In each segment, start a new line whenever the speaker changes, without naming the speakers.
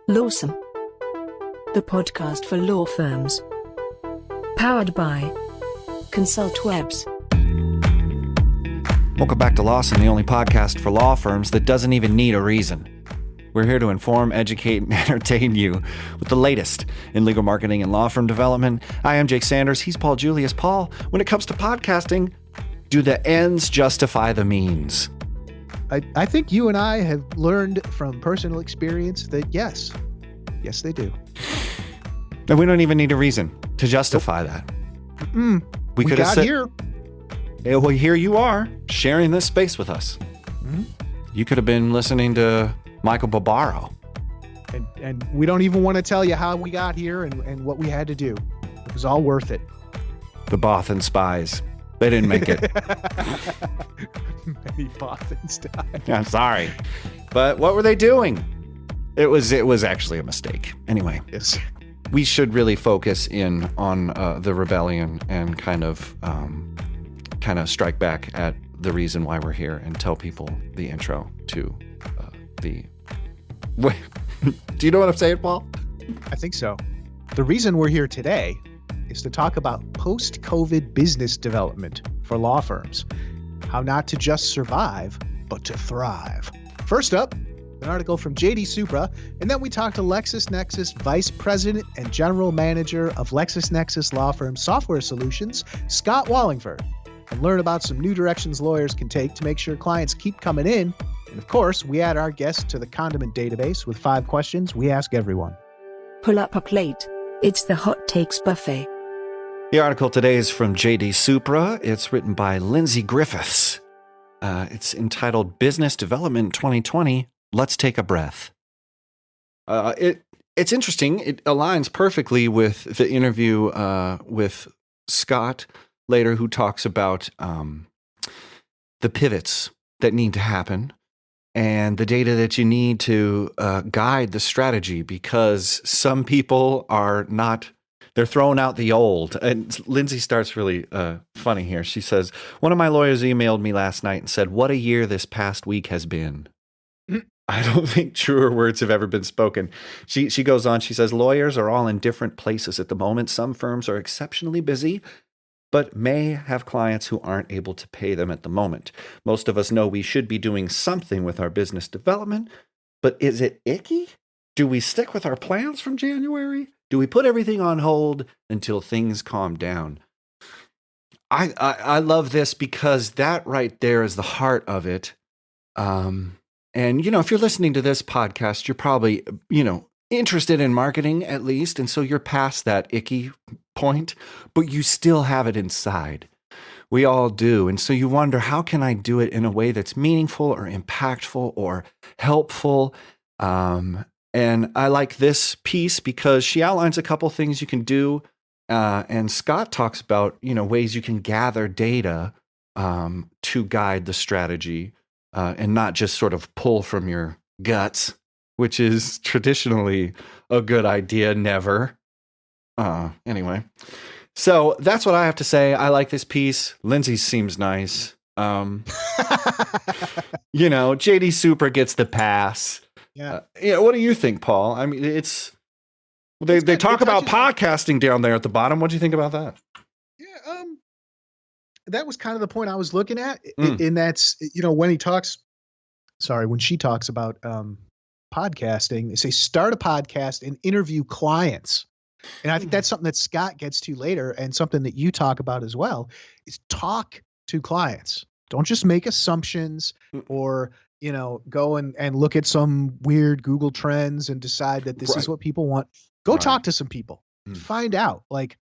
Lawsome, the podcast for law firms. Powered by Consultwebs.
Welcome back to Lawsome, the only podcast for law firms that doesn't even need a reason. We're here to inform, educate, and entertain you with the latest in legal marketing and law firm development. I am Jake Sanders. He's Paul Julius. Paul, when it comes to podcasting, do the ends justify the means?
I think you and I have learned from personal experience that yes, they do.
And we don't even need a reason to justify that.
We
could
got
have
here.
Yeah, well, here you are sharing this space with us.
Mm-hmm.
You could have been listening to Michael Barbaro.
And we don't even want to tell you how we got here and what we had to do. It was all worth it.
The Bothan spies. They didn't make it.
Many Bothans died.
I'm sorry. But what were they doing? It was actually a mistake. Anyway,
Yes.
we should really focus in on the rebellion and kind of strike back at the reason why we're here and tell people the intro to the... Wait, do you know what I'm saying, Paul?
I think so. The reason we're here today is to talk about post-COVID business development for law firms. How not to just survive, but to thrive. First up, an article from JD Supra, and then we talk to LexisNexis Vice President and General Manager of LexisNexis Law Firm Software Solutions, Scott Wallingford, and learn about some new directions lawyers can take to make sure clients keep coming in. And of course, we add our guests to the condiment database with 5 questions we ask everyone.
Pull up a plate. It's the Hot Takes Buffet.
The article today is from JD Supra. It's written by Lindsay Griffiths. It's entitled Business Development 2020. Let's take a breath. It's interesting. It aligns perfectly with the interview with Scott later, who talks about the pivots that need to happen and the data that you need to guide the strategy, because some people are not... They're throwing out the old. And Lindsay starts really funny here. She says, one of my lawyers emailed me last night and said, what a year this past week has been. I don't think truer words have ever been spoken. She goes on, she says, lawyers are all in different places at the moment. Some firms are exceptionally busy, but may have clients who aren't able to pay them at the moment. Most of us know we should be doing something with our business development, but is it icky? Do we stick with our plans from January? Do we put everything on hold until things calm down? I love this because that right there is the heart of it. And, if you're listening to this podcast, you're probably, interested in marketing at least. And so you're past that icky point, but you still have it inside. We all do. And so you wonder, how can I do it in a way that's meaningful or impactful or helpful? And I like this piece because she outlines a couple things you can do. And Scott talks about, ways you can gather data to guide the strategy and not just sort of pull from your guts, which is traditionally a good idea. Never. Anyway, so that's what I have to say. I like this piece. Lindsay seems nice. JD Supra gets the pass.
Yeah.
What do you think, Paul? I mean, they talk about podcasting down there at the bottom. What do you think about that?
Yeah, that was kind of the point I was looking at. And that's, when she talks about podcasting, they say start a podcast and interview clients. And I think that's something that Scott gets to later, and something that you talk about as well, is talk to clients. Don't just make assumptions or go and look at some weird Google Trends and decide that this is what people want. Go talk to some people, find out. Like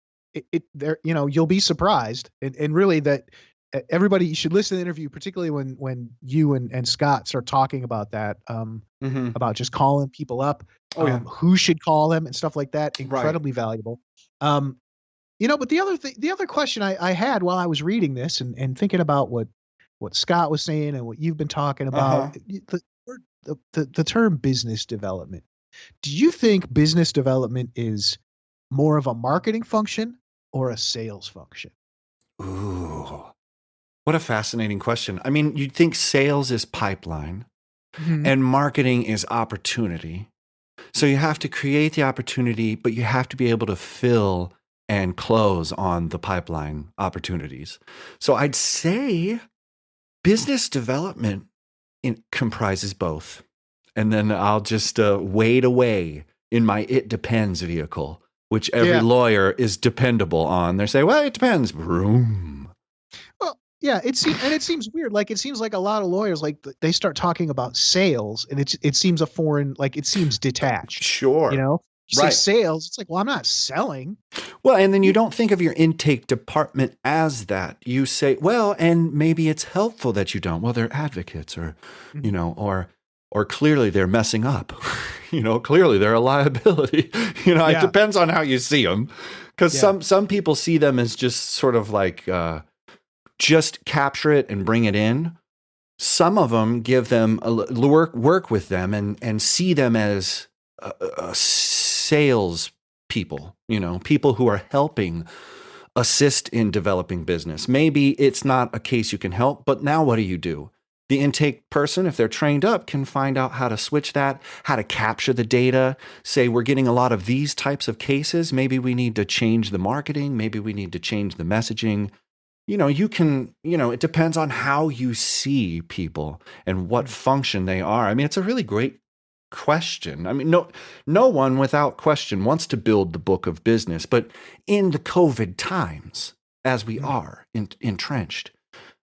you'll be surprised. And really that everybody should listen to the interview, particularly when you and Scott start talking about that, about just calling people up, who should call them and stuff like that. Incredibly valuable. But the other question I had while I was reading this and thinking about what Scott was saying and what you've been talking about, the term business development. Do you think business development is more of a marketing function or a sales function?
Ooh, what a fascinating question. I mean, you'd think sales is pipeline and marketing is opportunity. So you have to create the opportunity, but you have to be able to fill and close on the pipeline opportunities. So I'd say business development comprises both. And then I'll just wade away in my it depends vehicle, which every lawyer is dependable on. They say, well, it depends. Vroom.
Well, yeah, it seems weird. Like, it seems like a lot of lawyers, like, they start talking about sales, and it seems a foreign, like, it seems detached.
Sure.
You know, you
Right.
say sales, it's like, well, I'm not selling.
Well, and then you don't think of your intake department as that. You say, well, and maybe it's helpful that you don't. Well, they're advocates, or, you know, or clearly they're messing up. You know, clearly they're a liability. You know, it depends on how you see them, because some people see them as just sort of like just capture it and bring it in. Some of them give them work with them and see them as sales people, you know, people who are helping assist in developing business. Maybe it's not a case you can help, but now what do? The intake person, if they're trained up, can find out how to switch that, how to capture the data, say we're getting a lot of these types of cases. Maybe we need to change the marketing. Maybe we need to change the messaging. You know, it depends on how you see people and what function they are. I mean, it's a really great question. I mean, no one without question wants to build the book of business, but in the COVID times, as we are entrenched,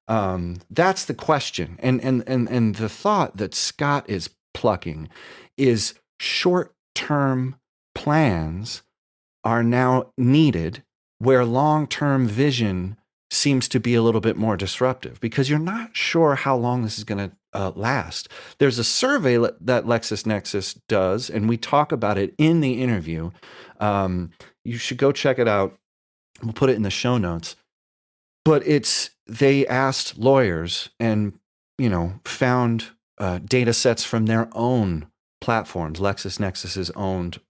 that's the question. And the thought that Scott is plucking is short-term plans are now needed, where long-term vision seems to be a little bit more disruptive, because you're not sure how long this is going to last. There's a survey that LexisNexis does, and we talk about it in the interview. You should go check it out. We'll put it in the show notes. But they asked lawyers and, you know, found data sets from their own platforms, LexisNexis's owned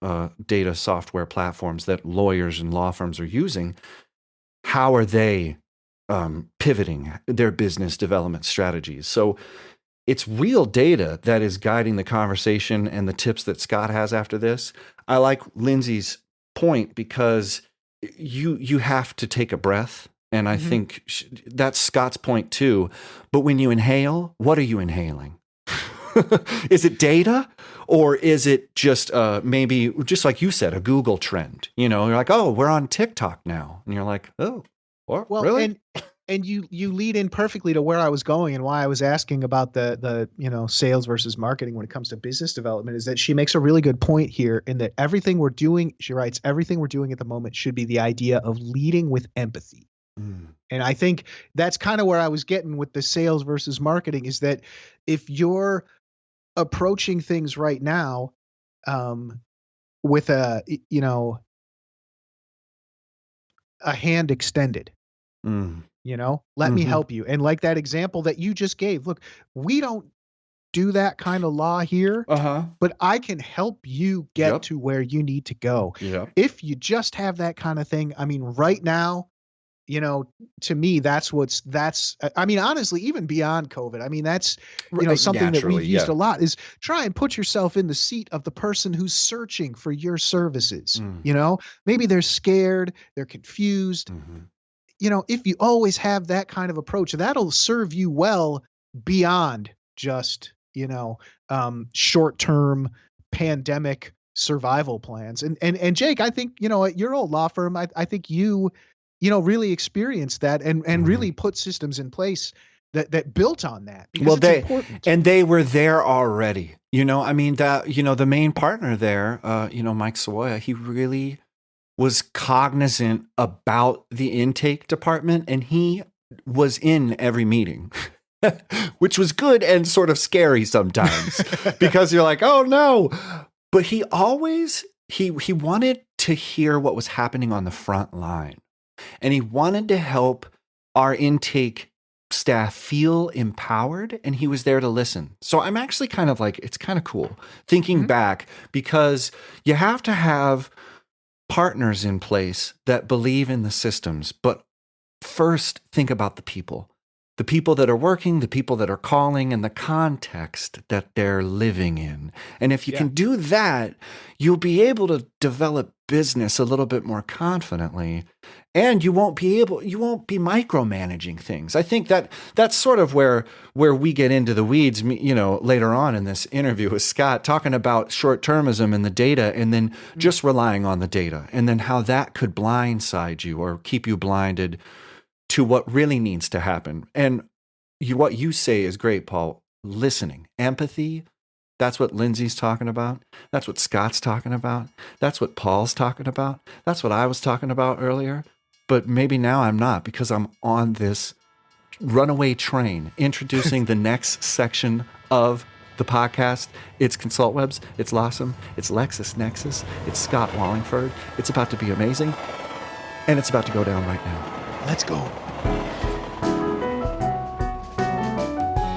data software platforms that lawyers and law firms are using. How are they pivoting their business development strategies? So it's real data that is guiding the conversation and the tips that Scott has after this. I like Lindsay's point, because you have to take a breath. And I think that's Scott's point too. But when you inhale, what are you inhaling? Is it data, or is it just maybe, just like you said, a Google trend? You know, you're like, oh, we're on TikTok now. And you're like, oh, what?
Well,
Really?
And you lead in perfectly to where I was going, and why I was asking about the you know, sales versus marketing when it comes to business development, is that she makes a really good point here, in that everything we're doing, she writes, everything we're doing at the moment should be the idea of leading with empathy. And I think that's kind of where I was getting with the sales versus marketing, is that if you're approaching things right now with a hand extended, you know, let me help you. And like that example that you just gave, look, we don't do that kind of law here, but I can help you get to where you need to go. If you just have that kind of thing, I mean, right now, you know, to me, I mean, honestly, even beyond COVID, I mean, that's, you know, something that we've used a lot, is try and put yourself in the seat of the person who's searching for your services. You know, maybe they're scared, they're confused. You know, if you always have that kind of approach, that'll serve you well beyond just, you know, short-term pandemic survival plans. And Jake, I think, you know, at your old law firm, I think you know, really experienced that and really put systems in place that built on that. Because it's important.
And they were there already. You know, I mean, that, you know, the main partner there, you know, Mike Savoya, he really was cognizant about the intake department, and he was in every meeting. Which was good and sort of scary sometimes, because you're like, oh no. But he always, he wanted to hear what was happening on the front line. And he wanted to help our intake staff feel empowered, and he was there to listen. So I'm actually kind of like, it's kind of cool thinking back, because you have to have partners in place that believe in the systems, but first think about the people. the people that are working, the people that are calling, and the context that they're living in. And if you can do that, you'll be able to develop business a little bit more confidently. And you won't be micromanaging things. I think that's sort of where we get into the weeds, later on in this interview with Scott, talking about short-termism and the data, and then just relying on the data, and then how that could blindside you or keep you blinded to what really needs to happen. And what you say is great, Paul. Listening, empathy. That's what Lindsay's talking about. That's what Scott's talking about. That's what Paul's talking about. That's what I was talking about earlier. But maybe now I'm not, because I'm on this runaway train introducing the next section of the podcast. It's Consultwebs, it's Lawsome, it's Lexus Nexus, it's Scott Wallingford. It's about to be amazing, and it's about to go down right now.
Let's go.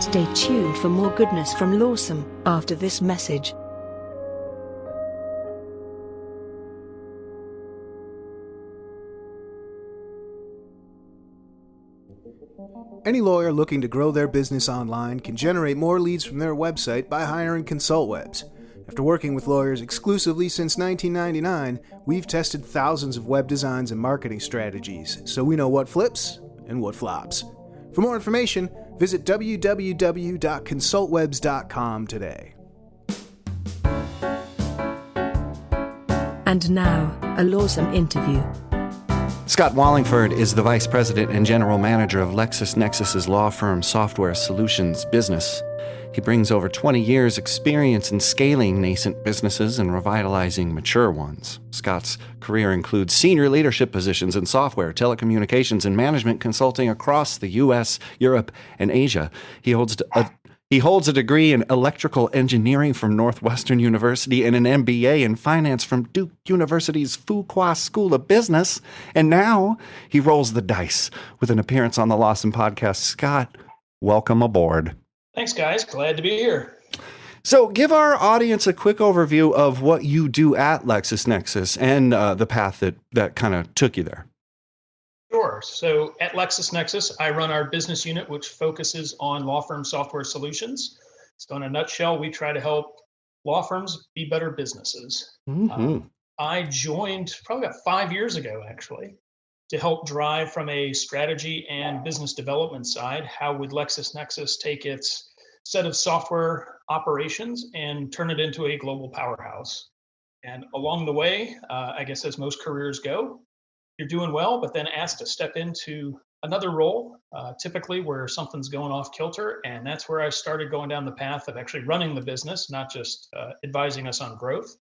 Stay tuned for more goodness from Lawsome after this message.
Any lawyer looking to grow their business online can generate more leads from their website by hiring Consultwebs. After working with lawyers exclusively since 1999, we've tested thousands of web designs and marketing strategies, so we know what flips and what flops. For more information, visit www.consultwebs.com today.
And now, a Lawsome interview.
Scott Wallingford is the Vice President and General Manager of Lexus Nexus's law firm Software Solutions business. He brings over 20 years' experience in scaling nascent businesses and revitalizing mature ones. Scott's career includes senior leadership positions in software, telecommunications, and management consulting across the U.S., Europe, and Asia. He holds a degree in electrical engineering from Northwestern University and an MBA in finance from Duke University's Fuqua School of Business. And now he rolls the dice with an appearance on the Lawsome podcast. Scott, welcome aboard.
Thanks, guys. Glad to be here.
So give our audience a quick overview of what you do at LexisNexis and the path that kind of took you there.
Sure. So at LexisNexis, I run our business unit, which focuses on law firm software solutions. So in a nutshell, we try to help law firms be better businesses. Mm-hmm. I joined probably about 5 years ago, actually, to help drive from a strategy and business development side. How would LexisNexis take its set of software operations and turn it into a global powerhouse? And along the way, I guess as most careers go, you're doing well, but then asked to step into another role, typically where something's going off kilter. And that's where I started going down the path of actually running the business, not just advising us on growth.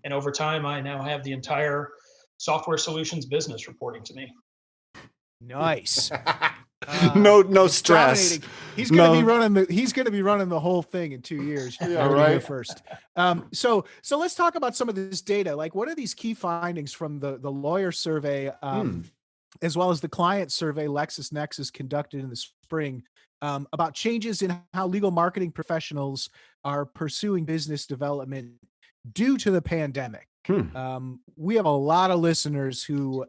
And over time, I now have the entire software solutions business reporting to me.
Nice.
No stress.
Dominating. He's going to be running the whole thing in 2 years.
Yeah, right.
First. So let's talk about some of this data. Like, what are these key findings from the lawyer survey, as well as the client survey LexisNexis conducted in the spring, about changes in how legal marketing professionals are pursuing business development due to the pandemic? We have a lot of listeners who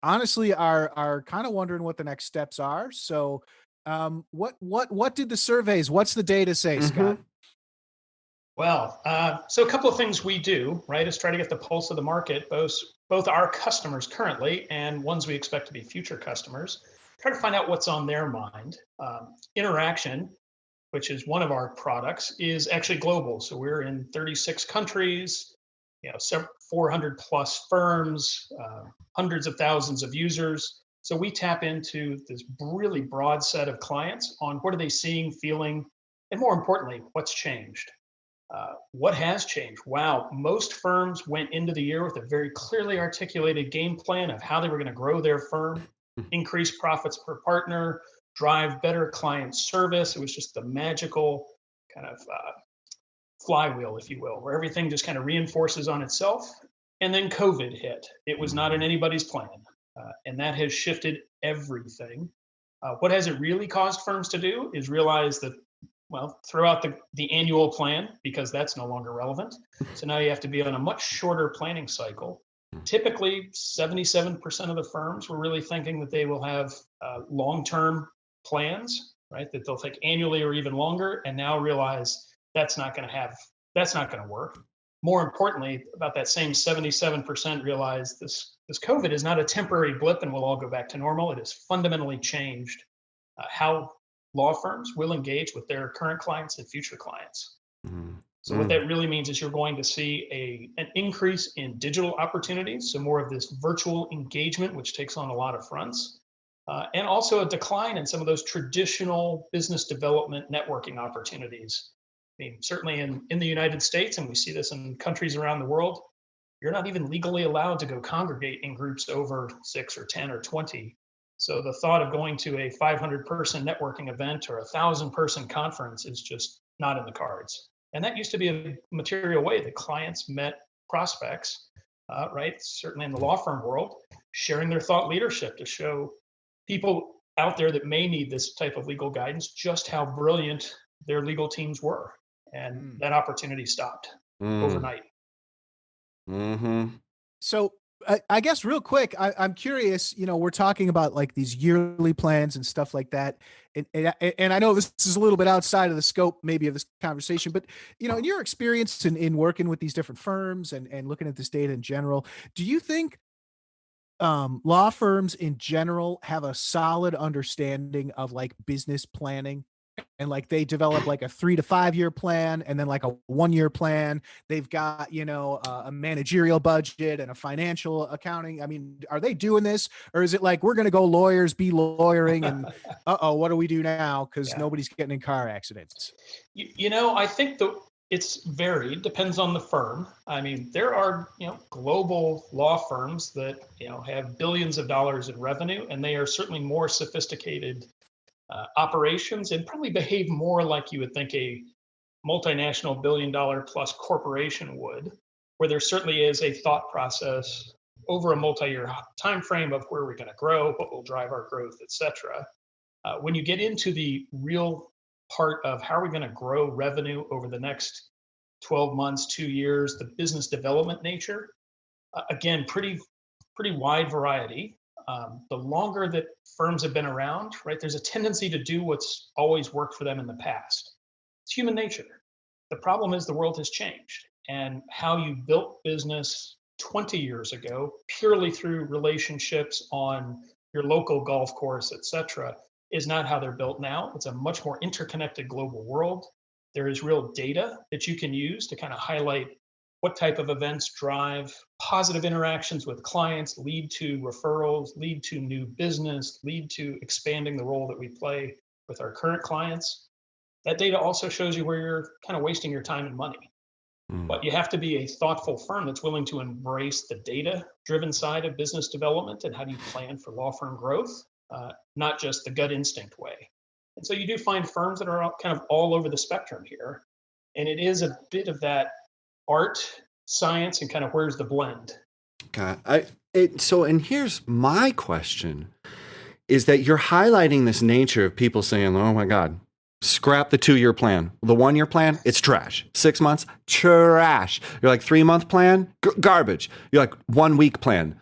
honestly are kind of wondering what the next steps are. So what did the surveys, what's the data say, Scott?
Well, so a couple of things we do, right, is try to get the pulse of the market, both our customers currently and ones we expect to be future customers, try to find out what's on their mind. Interaction, which is one of our products, is actually global. So we're in 36 countries, 400 plus firms, hundreds of thousands of users. So we tap into this really broad set of clients on what are they seeing, feeling, and more importantly, what's changed. What has changed? Wow, most firms went into the year with a very clearly articulated game plan of how they were going to grow their firm, increase profits per partner, drive better client service. It was just the magical kind of flywheel, if you will, where everything just kind of reinforces on itself. And then COVID hit. It was not in anybody's plan. And that has shifted everything. What has it really caused firms to do is realize that, well, throw out the annual plan, because that's no longer relevant. So now you have to be on a much shorter planning cycle. Typically, 77% of the firms were really thinking that they will have long-term plans right? That they'll take annually or even longer, and now realize that's not going to work. More importantly, about that same 77% realize this COVID is not a temporary blip and we'll all go back to normal. It has fundamentally changed how law firms will engage with their current clients and future clients. So what that really means is you're going to see an increase in digital opportunities, so more of this virtual engagement, which takes on a lot of fronts, and also a decline in some of those traditional business development networking opportunities. I mean, certainly in the United States, and we see this in countries around the world, you're not even legally allowed to go congregate in groups over 6 or 10 or 20. So the thought of going to a 500-person networking event or a 1,000-person conference is just not in the cards. And that used to be a material way that clients met prospects, right? Certainly in the law firm world, sharing their thought leadership to show people out there that may need this type of legal guidance just how brilliant their legal teams were. And that opportunity stopped overnight.
So I guess real quick, I'm curious, we're talking about like these yearly plans and stuff like that. And I know this is a little bit outside of the scope maybe of this conversation, but in your experience in working with these different firms and looking at this data in general, do you think law firms in general have a solid understanding of like business planning? And like they develop like a 3 to 5 year plan and then like a 1 year plan. They've got, a managerial budget and a financial accounting. I mean, are they doing this, or is it like, we're going to go lawyers, be lawyering and what do we do now? Cause nobody's getting in car accidents.
I think it's varied, depends on the firm. I mean, there are, global law firms that, have billions of dollars in revenue, and they are certainly more sophisticated operations and probably behave more like you would think a multinational billion-dollar plus corporation would, where there certainly is a thought process over a multi-year time frame of where we're going to grow, what will drive our growth, et cetera. When you get into the real part of how are we going to grow revenue over the next 12 months, 2 years, the business development nature, again, pretty wide variety. The longer that firms have been around, right, there's a tendency to do what's always worked for them in the past. It's human nature. The problem is the world has changed, and how you built business 20 years ago, purely through relationships on your local golf course, et cetera, is not how they're built now. It's a much more interconnected global world. There is real data that you can use to kind of highlight what type of events drive positive interactions with clients, lead to referrals, lead to new business, lead to expanding the role that we play with our current clients. That data also shows you where you're kind of wasting your time and money. But you have to be a thoughtful firm that's willing to embrace the data-driven side of business development and how do you plan for law firm growth, not just the gut instinct way. And so you do find firms that are kind of all over the spectrum here. And it is a bit of that art, science, and kind of where's the blend.
God, and here's my question, is that you're highlighting this nature of people saying, oh my God, scrap the 2 year plan. The 1 year plan, it's trash. 6 months, trash. You're like 3 month plan, garbage. You're like 1 week plan,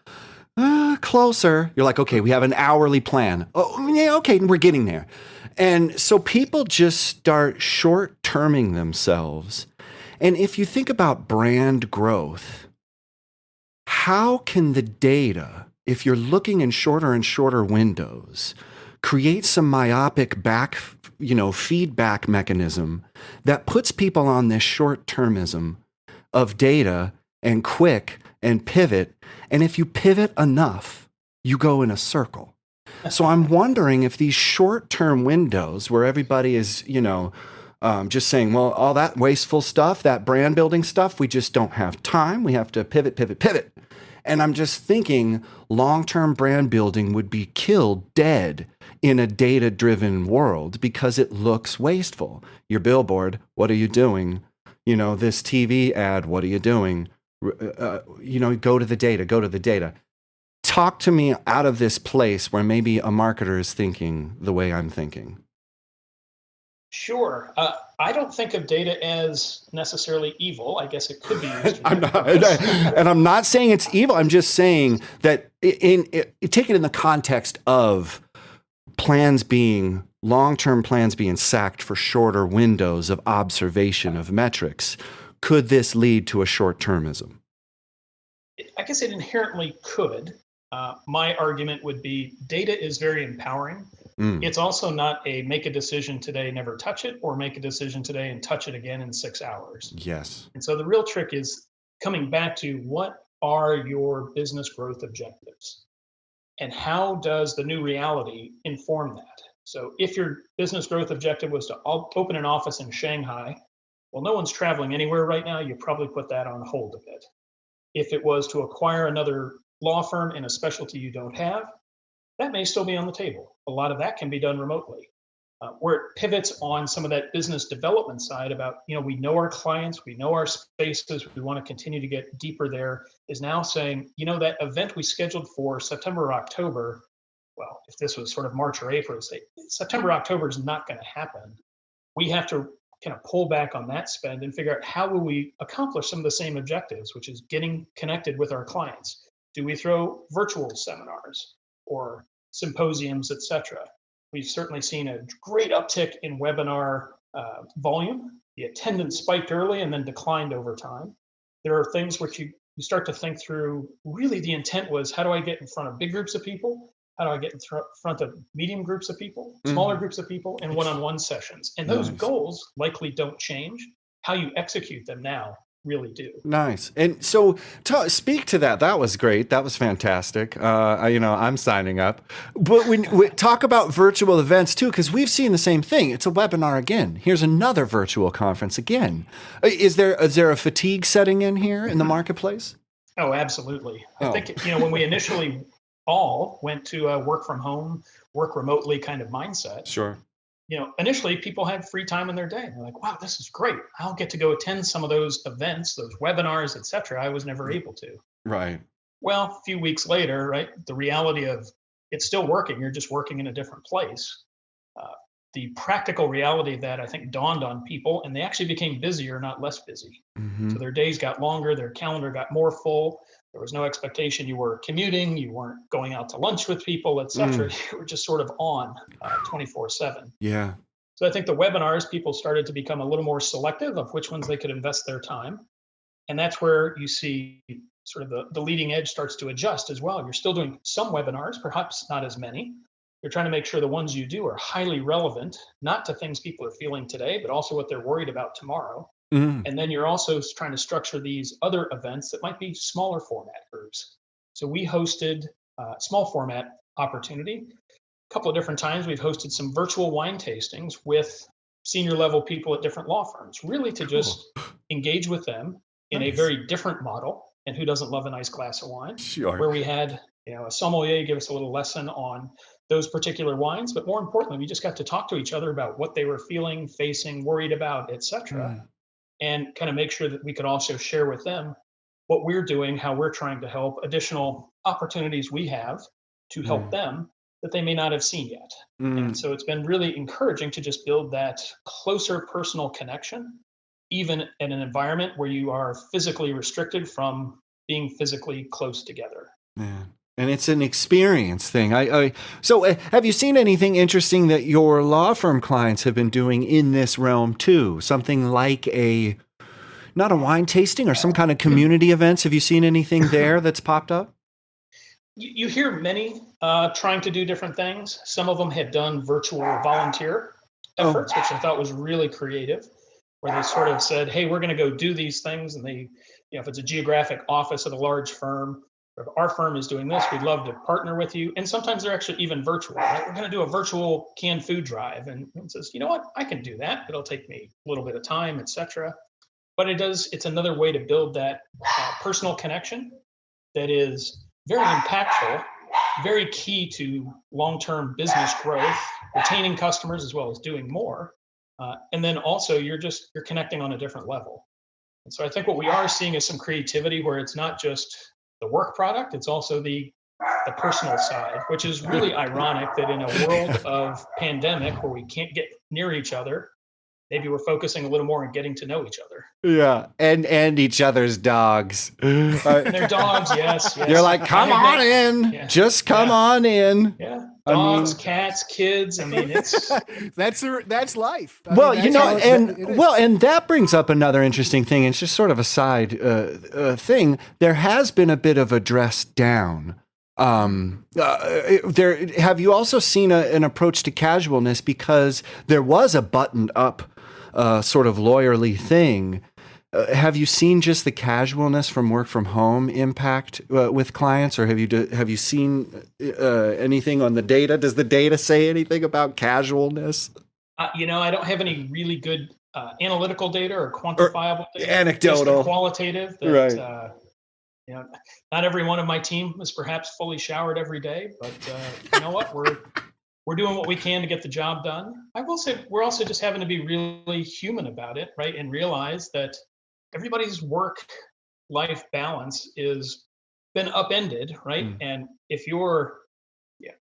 closer. You're like, okay, we have an hourly plan. Oh yeah, okay, we're getting there. And so people just start short-terming themselves. And if you think about brand growth, how can the data, if you're looking in shorter and shorter windows, create some myopic feedback mechanism that puts people on this short-termism of data and quick and pivot? And if you pivot enough, you go in a circle. So I'm wondering if these short-term windows where everybody is, just saying, well, all that wasteful stuff, that brand building stuff, we just don't have time. We have to pivot. And I'm just thinking long-term brand building would be killed dead in a data-driven world because it looks wasteful. Your billboard, what are you doing? This TV ad, what are you doing? Go to the data. Talk to me out of this place where maybe a marketer is thinking the way I'm thinking.
Sure. I don't think of data as necessarily evil. I guess it could be used.
I'm not saying it's evil. I'm just saying that take it in the context of plans being long-term plans being sacked for shorter windows of observation of metrics. Could this lead to a short-termism?
I guess it inherently could. My argument would be data is very empowering. It's also not a make a decision today, never touch it, or make a decision today and touch it again in 6 hours.
Yes.
And so the real trick is coming back to what are your business growth objectives? And how does the new reality inform that? So if your business growth objective was to open an office in Shanghai, well, no one's traveling anywhere right now. You probably put that on hold a bit. If it was to acquire another law firm in a specialty you don't have, that may still be on the table. A lot of that can be done remotely. Where it pivots on some of that business development side about, we know our clients, we know our spaces, we want to continue to get deeper there, is now saying, that event we scheduled for September or October, well, if this was sort of March or April, say September, October is not going to happen. We have to kind of pull back on that spend and figure out how will we accomplish some of the same objectives, which is getting connected with our clients. Do we throw virtual seminars or symposiums, et cetera? We've certainly seen a great uptick in webinar volume. The attendance spiked early and then declined over time. There are things which you start to think through. Really, the intent was, how do I get in front of big groups of people? How do I get in front of medium groups of people, smaller groups of people, and one-on-one sessions? And those goals likely don't change. How you execute them now really do.
Nice. And so speak to that. That was great. That was fantastic. I'm signing up. But when we talk about virtual events too, because we've seen the same thing. It's a webinar again. Here's another virtual conference again. Is there a fatigue setting in here in the marketplace?
Oh, absolutely. I think, when we initially all went to a work from home, work remotely kind of mindset.
Sure.
Initially people had free time in their day. They're like, wow, this is great. I'll get to go attend some of those events, those webinars, et cetera. I was never able to.
Right.
Well, a few weeks later, right, the reality of it's still working. You're just working in a different place. The practical reality that I think dawned on people, and they actually became busier, not less busy. So their days got longer, their calendar got more full. There was no expectation you were commuting, you weren't going out to lunch with people, et cetera. You were just sort of on 24/7.
Yeah.
So I think the webinars, people started to become a little more selective of which ones they could invest their time. And that's where you see sort of the leading edge starts to adjust as well. You're still doing some webinars, perhaps not as many. You're trying to make sure the ones you do are highly relevant, not to things people are feeling today, but also what they're worried about tomorrow. And then you're also trying to structure these other events that might be smaller format groups. So we hosted a small format opportunity. A couple of different times we've hosted some virtual wine tastings with senior level people at different law firms, really to just engage with them in a very different model. And who doesn't love a nice glass of wine?
Sure.
Where we had a sommelier give us a little lesson on those particular wines, but more importantly, we just got to talk to each other about what they were feeling, facing, worried about, et cetera. And kind of make sure that we could also share with them what we're doing, how we're trying to help, additional opportunities we have to help them that they may not have seen yet. And so it's been really encouraging to just build that closer personal connection, even in an environment where you are physically restricted from being physically close together.
Yeah. And it's an experience thing. So have you seen anything interesting that your law firm clients have been doing in this realm too? Something like not a wine tasting or some kind of community events? Have you seen anything there that's popped up?
You hear many trying to do different things. Some of them had done virtual volunteer efforts, which I thought was really creative, where they sort of said, hey, we're going to go do these things. And they, if it's a geographic office at a large firm, if our firm is doing this, we'd love to partner with you. And sometimes they're actually even virtual, right? We're going to do a virtual canned food drive. And it says, you know what, I can do that. It'll take me a little bit of time, et cetera. But it's another way to build that personal connection that is very impactful, very key to long-term business growth, retaining customers as well as doing more. And then also you're connecting on a different level. And so I think what we are seeing is some creativity where it's not just the work product, it's also the personal side, which is really ironic that in a world of pandemic where we can't get near each other, maybe we're focusing a little more on getting to know each other.
Yeah, and each other's dogs.
And their dogs, yes.
You're like, come on in,
Yeah.
just come on in.
Yeah,
I
dogs,
mean-
cats, kids. I mean, it's
that's life. I
Well,
mean,
you know,
that's how it is.
and that brings up another interesting thing. It's just sort of a side thing. There has been a bit of a dress down. Have you also seen an approach to casualness, because there was a buttoned up sort of lawyerly thing? Have you seen just the casualness from work from home impact with clients, or have you seen anything on the data? Does the data say anything about casualness?
I don't have any really good analytical data or quantifiable data.
Anecdotal,
just the qualitative. That,
right.
Not every one of my team is perhaps fully showered every day, but you know what? We're doing what we can to get the job done. I will say we're also just having to be really human about it, right? And realize that everybody's work-life balance is been upended, right? And if you're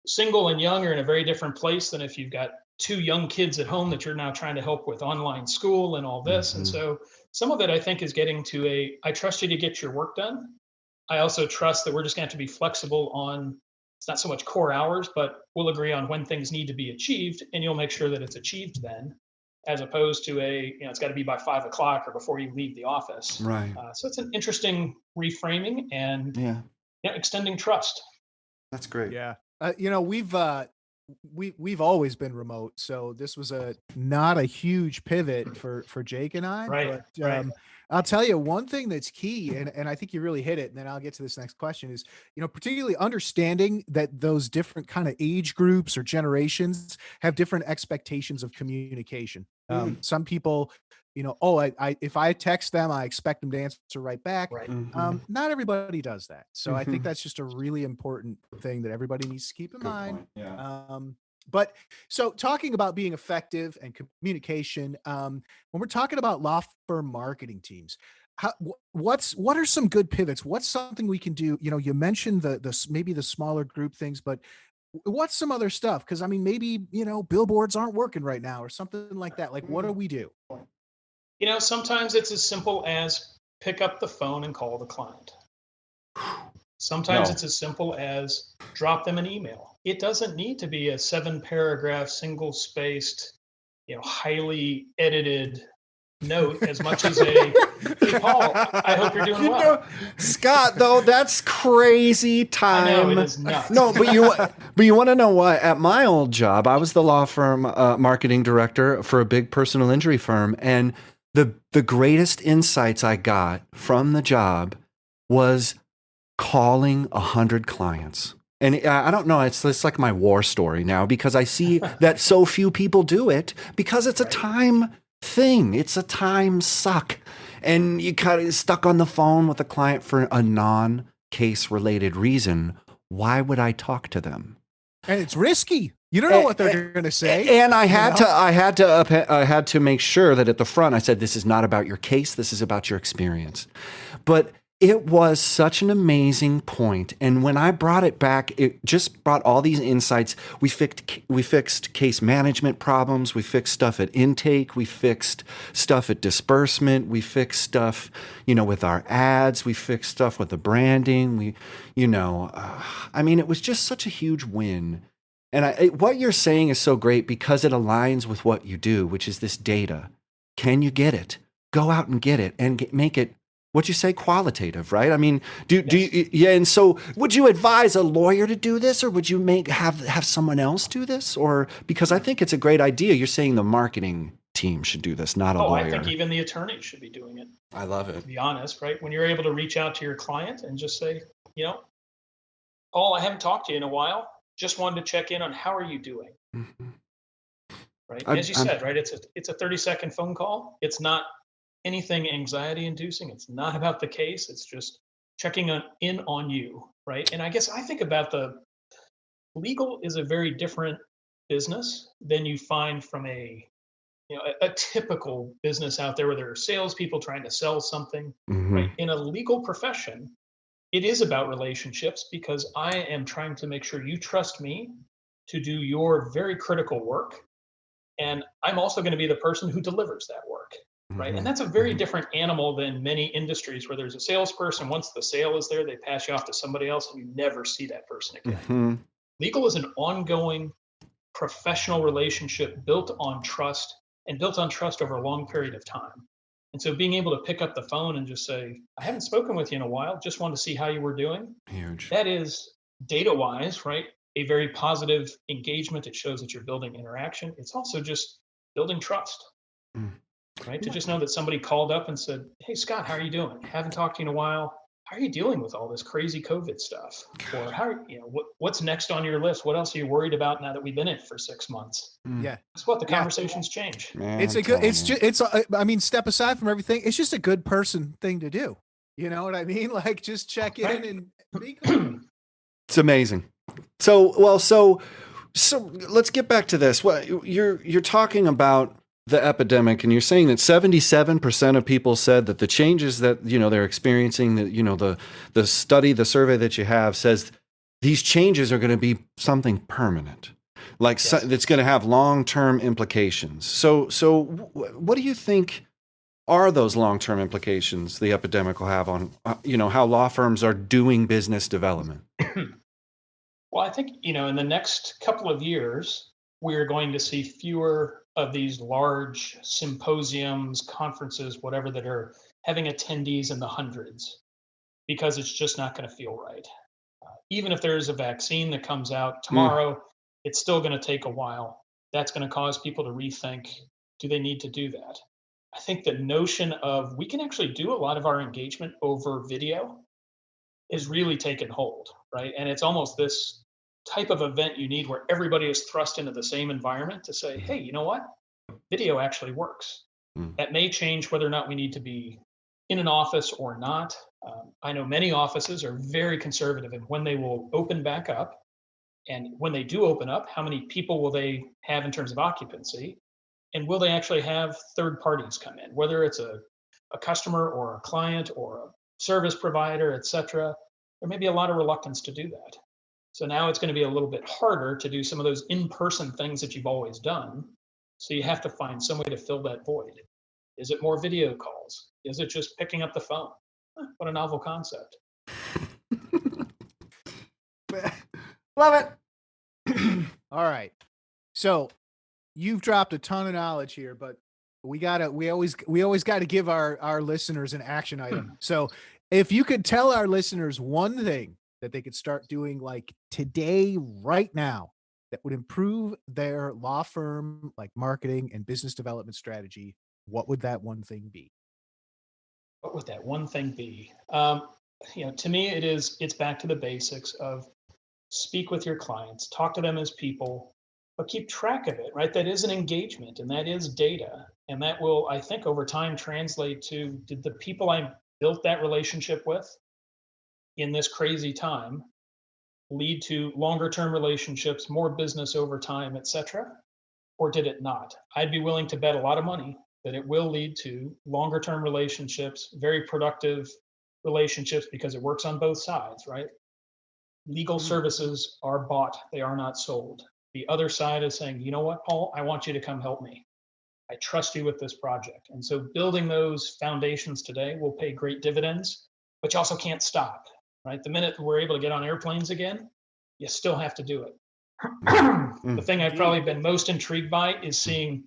single and young, you're in a very different place than if you've got 2 young kids at home that you're now trying to help with online school and all this. And so some of it, I think, is getting to I trust you to get your work done. I also trust that we're just going to have to be flexible on, it's not so much core hours, but we'll agree on when things need to be achieved, and you'll make sure that it's achieved then, as opposed to it's got to be by 5 o'clock or before you leave the office.
Right.
So it's an interesting reframing and extending trust.
That's great.
Yeah. We've always been remote, so this was not a huge pivot for Jake and I.
Right.
But I'll tell you one thing that's key, and I think you really hit it, and then I'll get to this next question, is, particularly understanding that those different kind of age groups or generations have different expectations of communication. Some people, if I text them, I expect them to answer right back.
Right.
Not everybody does that. So I think that's just a really important thing that everybody needs to keep in mind.
Point. Yeah.
But so talking about being effective and communication, when we're talking about law firm marketing teams, what are some good pivots? What's something we can do? You mentioned maybe the smaller group things, but what's some other stuff? Because I mean, maybe, billboards aren't working right now or something like that. Like, what do we do?
Sometimes it's as simple as pick up the phone and call the client. Sometimes it's as simple as drop them an email. It doesn't need to be a 7-paragraph, single-spaced, highly edited note as much as hey, Paul, I hope you're doing well.
Scott, though, that's crazy time.
I know, it is nuts.
No, but you want to know what? At my old job, I was the law firm marketing director for a big personal injury firm, and the greatest insights I got from the job was calling 100 clients. And I don't know, it's like my war story now, because I see that so few people do it, because it's a time thing. It's a time suck. And you kind of stuck on the phone with a client for a non-case related reason. Why would I talk to them?
And it's risky. You don't know what they're going to say.
And I had to make sure that at the front I said, this is not about your case. This is about your experience. But it was such an amazing point. And when I brought it back, it just brought all these insights. We fixed case management problems. We fixed stuff at intake. We fixed stuff at disbursement. We fixed stuff, with our ads. We fixed stuff with the branding. It was just such a huge win. And what you're saying is so great, because it aligns with what you do, which is this data. Can you get it? Go out and get it and make it, what'd you say, qualitative, right? I mean, do you, yeah. And so would you advise a lawyer to do this, or would you have someone else do this? Or, because I think it's a great idea. You're saying the marketing team should do this, not a lawyer.
I think even the attorney should be doing it.
I love it.
To be honest, right? When you're able to reach out to your client and just say, Paul, I haven't talked to you in a while. Just wanted to check in on how are you doing, right? As you said, right? It's a 30-second phone call. It's not anything anxiety inducing. It's not about the case. It's just checking in on you, right? And I guess I think about the legal is a very different business than you find from a typical business out there where there are salespeople trying to sell something, right? In a legal profession, it is about relationships, because I am trying to make sure you trust me to do your very critical work. And I'm also going to be the person who delivers that work. Right. And that's a very different animal than many industries where there's a salesperson. Once the sale is there, they pass you off to somebody else and you never see that person again. Legal is an ongoing professional relationship built on trust and built on trust over a long period of time. And so being able to pick up the phone and just say, I haven't spoken with you in a while, just wanted to see how you were doing.
Huge.
That is data wise, right? A very positive engagement. It shows that you're building interaction. It's also just building trust. Right? To just know that somebody called up and said, hey, Scott, how are you doing? Haven't talked to you in a while. How are you dealing with all this crazy COVID stuff? Or what's next on your list? What else are you worried about now that we've been in it for 6 months?
Yeah.
That's what the conversations change.
Man,
I mean, step aside from everything. It's just a good person thing to do. You know what I mean? Like just check in and be cool.
It's amazing. So let's get back to this. What you're talking about the epidemic, and you're saying that 77% of people said that the changes that they're experiencing, that the survey that you have says these changes are going to be something permanent, like that's going to have long-term implications. So what do you think are those long-term implications the epidemic will have on how law firms are doing business development?
Well, I think in the next couple of years we're going to see fewer of these large symposiums, conferences, whatever, that are having attendees in the hundreds, because it's just not going to feel right. Even if there's a vaccine that comes out tomorrow, it's still going to take a while. That's going to cause people to rethink, do they need to do that? I think the notion of we can actually do a lot of our engagement over video is really taken hold, right? And it's almost this type of event you need where everybody is thrust into the same environment to say, hey, you know what? Video actually works. That may change whether or not we need to be in an office or not. I know many offices are very conservative in when they will open back up. And when they do open up, how many people will they have in terms of occupancy? And will they actually have third parties come in, whether it's a customer or a client or a service provider, et cetera? There may be a lot of reluctance to do that. So now it's going to be a little bit harder to do some of those in-person things that you've always done. So you have to find some way to fill that void. Is it more video calls? Is it just picking up the phone? What a novel concept.
Love it. All right. So you've dropped a ton of knowledge here, but we always got to give our listeners an action item. So if you could tell our listeners one thing that they could start doing like today, right now, that would improve their law firm, like marketing and business development strategy, what would that one thing be?
What would that one thing be? To me, it's back to the basics of speak with your clients, talk to them as people, but keep track of it, right? That is an engagement and that is data. And that will, I think, over time translate to, did the people I built that relationship with in this crazy time lead to longer term relationships, more business over time, et cetera? Or did it not? I'd be willing to bet a lot of money that it will lead to longer term relationships, very productive relationships, because it works on both sides, right? Legal services are bought, they are not sold. The other side is saying, you know what, Paul, I want you to come help me. I trust you with this project. And so building those foundations today will pay great dividends, but you also can't stop, right? The minute we're able to get on airplanes again, you still have to do it. The thing I've probably been most intrigued by is seeing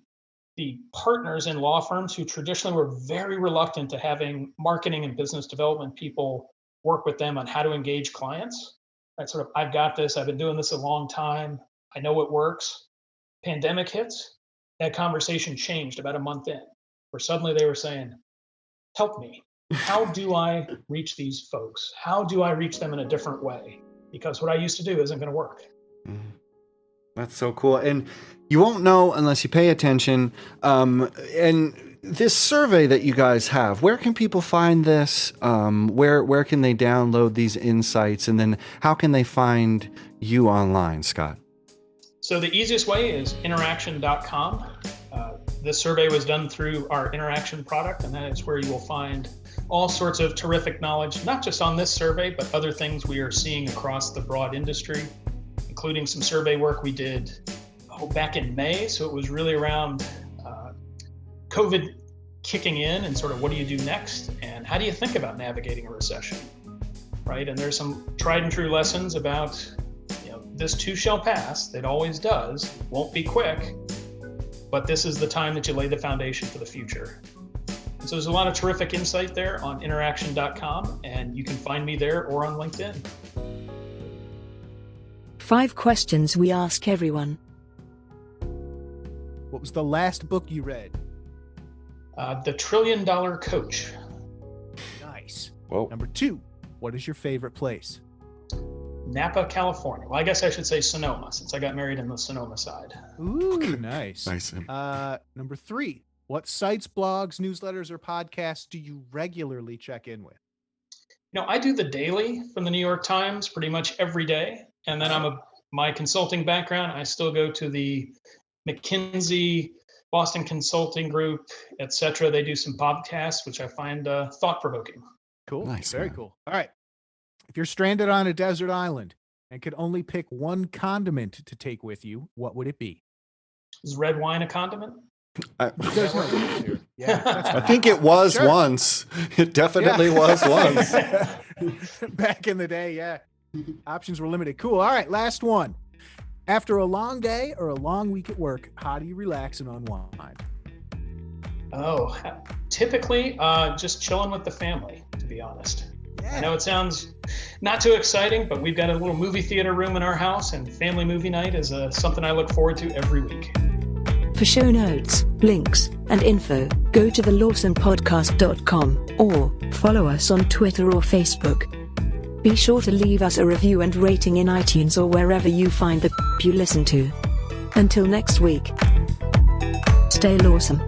the partners in law firms who traditionally were very reluctant to having marketing and business development people work with them on how to engage clients. Right? Sort of, I've got this, I've been doing this a long time, I know it works. Pandemic hits, that conversation changed about a month in, where suddenly they were saying, help me. How do I reach these folks? How do I reach them in a different way? Because what I used to do isn't going to work.
That's so cool. And you won't know unless you pay attention. And this survey that you guys have, where can people find this? Where can they download these insights? And then how can they find you online, Scott?
So the easiest way is interaction.com. This survey was done through our Interaction product, and that is where you will find all sorts of terrific knowledge, not just on this survey, but other things we are seeing across the broad industry, including some survey work we did back in May. So it was really around COVID kicking in and sort of what do you do next? And how do you think about navigating a recession, right? And there's some tried and true lessons about, this too shall pass. It always does. Won't be quick, but this is the time that you lay the foundation for the future. And so there's a lot of terrific insight there on interaction.com, and you can find me there or on LinkedIn.
5 questions we ask everyone.
What was the last book you read?
The $1 Trillion Coach.
Nice.
Whoa.
Number 2, what is your favorite place?
Napa, California. Well, I guess I should say Sonoma, since I got married in the Sonoma side.
Ooh, nice.
Nice.
Number 3, what sites, blogs, newsletters, or podcasts do you regularly check in with?
I do the daily from the New York Times pretty much every day. And then my consulting background, I still go to the McKinsey, Boston Consulting Group, etc. They do some podcasts, which I find thought-provoking.
Cool.
Nice,
Very
man.
cool. All right. If you're stranded on a desert island and could only pick one condiment to take with you, what would it be?
Is red wine a condiment?
There's no rules here. Yeah, that's
I
fine.
think it was
Sure.
once. It definitely was once.
Back in the day, yeah. Options were limited. Cool. All right, last one. After a long day or a long week at work, how do you relax and unwind?
Oh, typically just chilling with the family, to be honest.
Yeah.
I know it sounds not too exciting, but we've got a little movie theater room in our house, and family movie night is something I look forward to every week.
For show notes, links, and info, go to thelawsomepodcast.com or follow us on Twitter or Facebook. Be sure to leave us a review and rating in iTunes or wherever you find the you listen to. Until next week, stay lawsome.